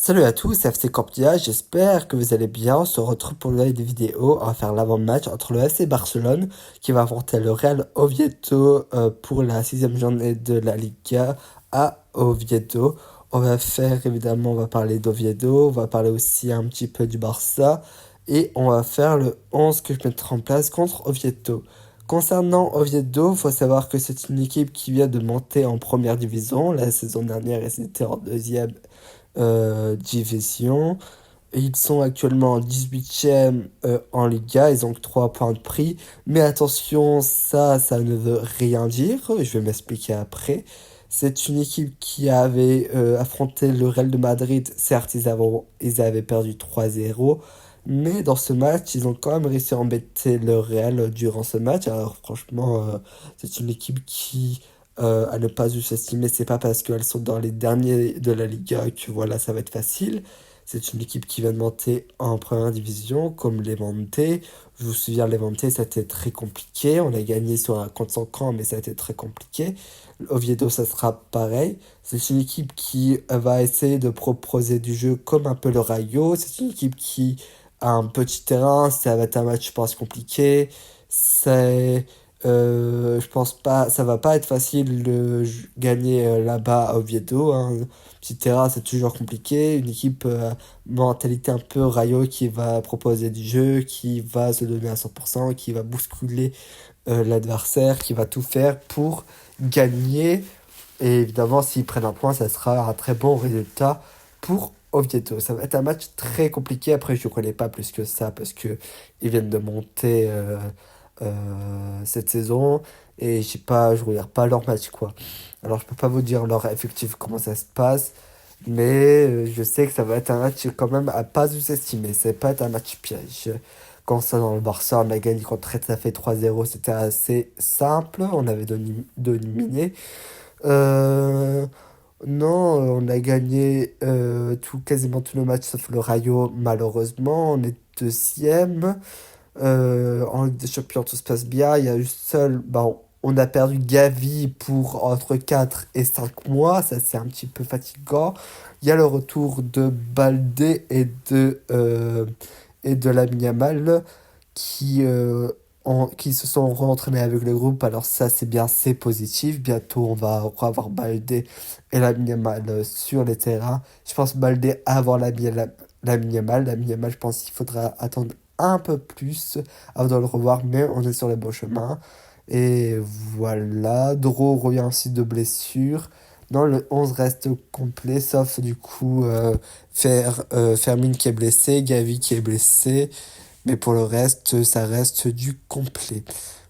Salut à tous, c'est FC Campia, j'espère que vous allez bien. On se retrouve pour une nouvelle vidéo. On va faire l'avant-match entre le FC Barcelone qui va affronter le Real Oviedo pour la sixième journée de la Liga à Oviedo. On va parler d'Oviedo, on va parler aussi un petit peu du Barça et on va faire le 11 que je mettrai en place contre Oviedo. Concernant Oviedo, il faut savoir que c'est une équipe qui vient de monter en première division. La saison dernière, ils étaient en deuxième division. Ils sont actuellement en 18e en Liga, ils ont que 3 points de prix. Mais attention, ça ne veut rien dire. Je vais m'expliquer après. C'est une équipe qui avait affronté le Real de Madrid. Certes, ils avaient perdu 3-0. Mais dans ce match, ils ont quand même réussi à embêter le Real durant ce match. Alors franchement, c'est une équipe qui à ne pas sous-estimer. C'est pas parce qu'elles sont dans les derniers de la Liga que voilà, ça va être facile. C'est une équipe qui vient de monter en première division, comme Levante. Je vous souviens, Levante, ça a été très compliqué. On a gagné sur un contre son camp, mais ça a été très compliqué. Oviedo, ça sera pareil. C'est une équipe qui va essayer de proposer du jeu comme un peu le Rayo. C'est une équipe qui a un petit terrain. Ça va être un match, je pense, compliqué. C'est je pense pas, ça va pas être facile de gagner là-bas à Oviedo, hein. Petit terrain, c'est toujours compliqué. Une équipe mentalité un peu Rayo qui va proposer du jeu, qui va se donner à 100%, qui va bousculer l'adversaire, qui va tout faire pour gagner. Et évidemment, s'ils prennent un point, ça sera un très bon résultat pour Oviedo. Ça va être un match très compliqué. Après, je ne connais pas plus que ça parce que ils viennent de monter cette saison et je regarde pas leur match quoi. Alors, je peux pas vous dire leur effectif comment ça se passe, mais je sais que ça va être un match quand même à pas sous-estimer. C'est pas être un match piège. Quand ça dans le Barça, on a gagné contre Retafe 3-0, c'était assez simple. On avait dominé. Euh, non, on a gagné quasiment tous nos matchs sauf le Rayo, malheureusement. On est deuxième. En Ligue des Champions, tout se passe bien. Il y a eu on a perdu Gavi pour entre 4 et 5 mois. Ça, c'est un petit peu fatigant. Il y a le retour de Baldé et de Lamine Yamal qui, qui se sont rentraînés avec le groupe. Alors ça, c'est bien, c'est positif. Bientôt, on va revoir Baldé et Lamine Yamal sur les terrains. Je pense Baldé avant Lamine Yamal. Lamine Yamal, je pense qu'il faudra attendre un peu plus avant de le revoir, mais on est sur le bon chemin. Et voilà, Dro revient aussi de blessure. Non, le 11 reste complet, sauf du coup Fermin qui est blessé, Gavi qui est blessé. Mais pour le reste, ça reste du complet.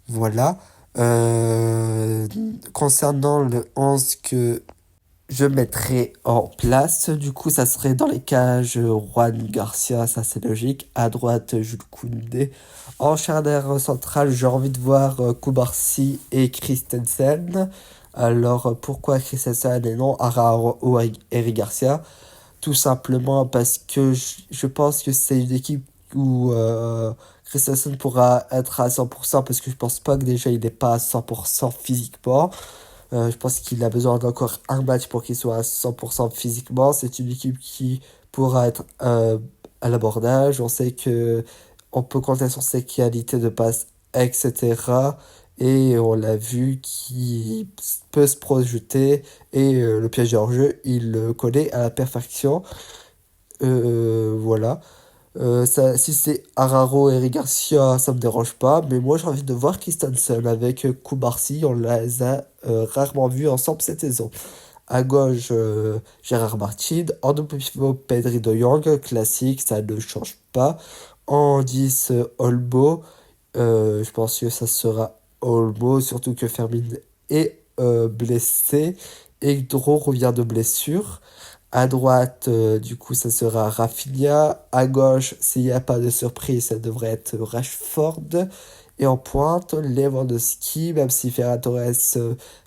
Voilà. Concernant le 11 que je mettrai en place, du coup, ça serait dans les cages Juan Garcia, ça c'est logique. À droite, Jules Koundé. En charnière centrale, j'ai envie de voir Koubarsi et Christensen. Alors, pourquoi Christensen et non Araujo ou Eric Garcia? Tout simplement parce que je pense que c'est une équipe où Christensen pourra être à 100% parce que je pense pas que déjà il n'est pas à 100% physiquement. Je pense qu'il a besoin d'encore un match pour qu'il soit à 100% physiquement. C'est une équipe qui pourra être à l'abordage. On sait que on peut compter sur ses qualités de passe, etc. Et on l'a vu qui peut se projeter. Et le piège hors jeu, il le connaît à la perfection. Voilà. Si c'est Araro et Eric Garcia, ça me dérange pas. Mais moi, j'ai envie de voir Christensen avec Koubarsi. On les a rarement vus ensemble cette saison. À gauche, Gérard Martin. En double pivot, Pedri de Jong. Classique, ça ne change pas. En 10, Olmo. Je pense que ça sera Olmo, surtout que Fermin est blessé. Et Dro revient de blessure. À droite, du coup, ça sera Rafinha. À gauche, s'il n'y a pas de surprise, ça devrait être Rashford. Et en pointe, Lewandowski, même si Ferran Torres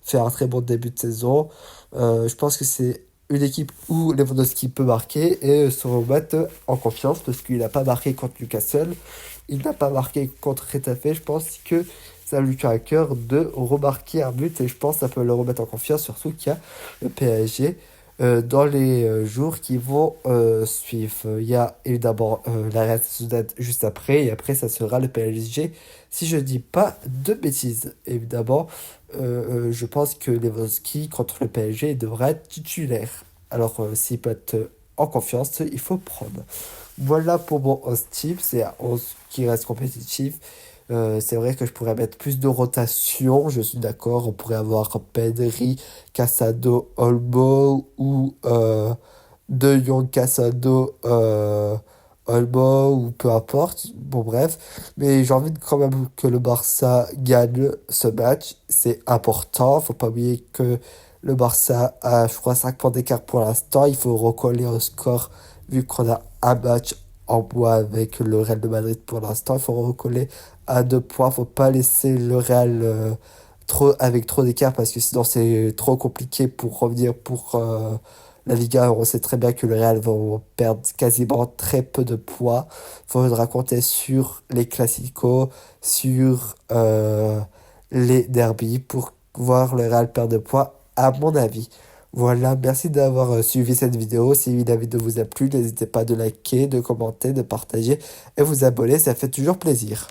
fait un très bon début de saison. Je pense que c'est une équipe où Lewandowski peut marquer et se remettre en confiance parce qu'il n'a pas marqué contre Newcastle. Il n'a pas marqué contre Retafe. Je pense que ça lui tient à cœur de remarquer un but et je pense que ça peut le remettre en confiance, surtout qu'il y a le PSG. dans les jours qui vont suivre. Il y a évidemment la Real Sociedad juste après, et après ça sera le PSG, si je dis pas de bêtises. Évidemment, je pense que Lewandowski contre le PSG devrait être titulaire. Alors, s'il peut être en confiance, il faut prendre. Voilà pour mon 11 type, c'est un 11 qui reste compétitif. C'est vrai que je pourrais mettre plus de rotation, je suis d'accord. On pourrait avoir Pedri, Casado, Olmo ou De Jong, Casado, Olmo ou peu importe. Bon, bref. Mais j'ai envie de quand même que le Barça gagne ce match. C'est important. Faut pas oublier que le Barça a, je crois, 5 points d'écart pour l'instant. Il faut recoller au score vu qu'on a un match en bois avec le Real de Madrid pour l'instant. Il faut recoller à 2 points. Faut pas laisser le Real avec trop d'écart parce que sinon c'est trop compliqué pour revenir pour la Liga. On sait très bien que le Real va perdre quasiment très peu de points. Il faudra compter sur les Classicos, sur les derbies pour voir le Real perdre de points, à mon avis. Voilà, merci d'avoir suivi cette vidéo. Si la vidéo vous a plu, n'hésitez pas de liker, de commenter, de partager et vous abonner, ça fait toujours plaisir.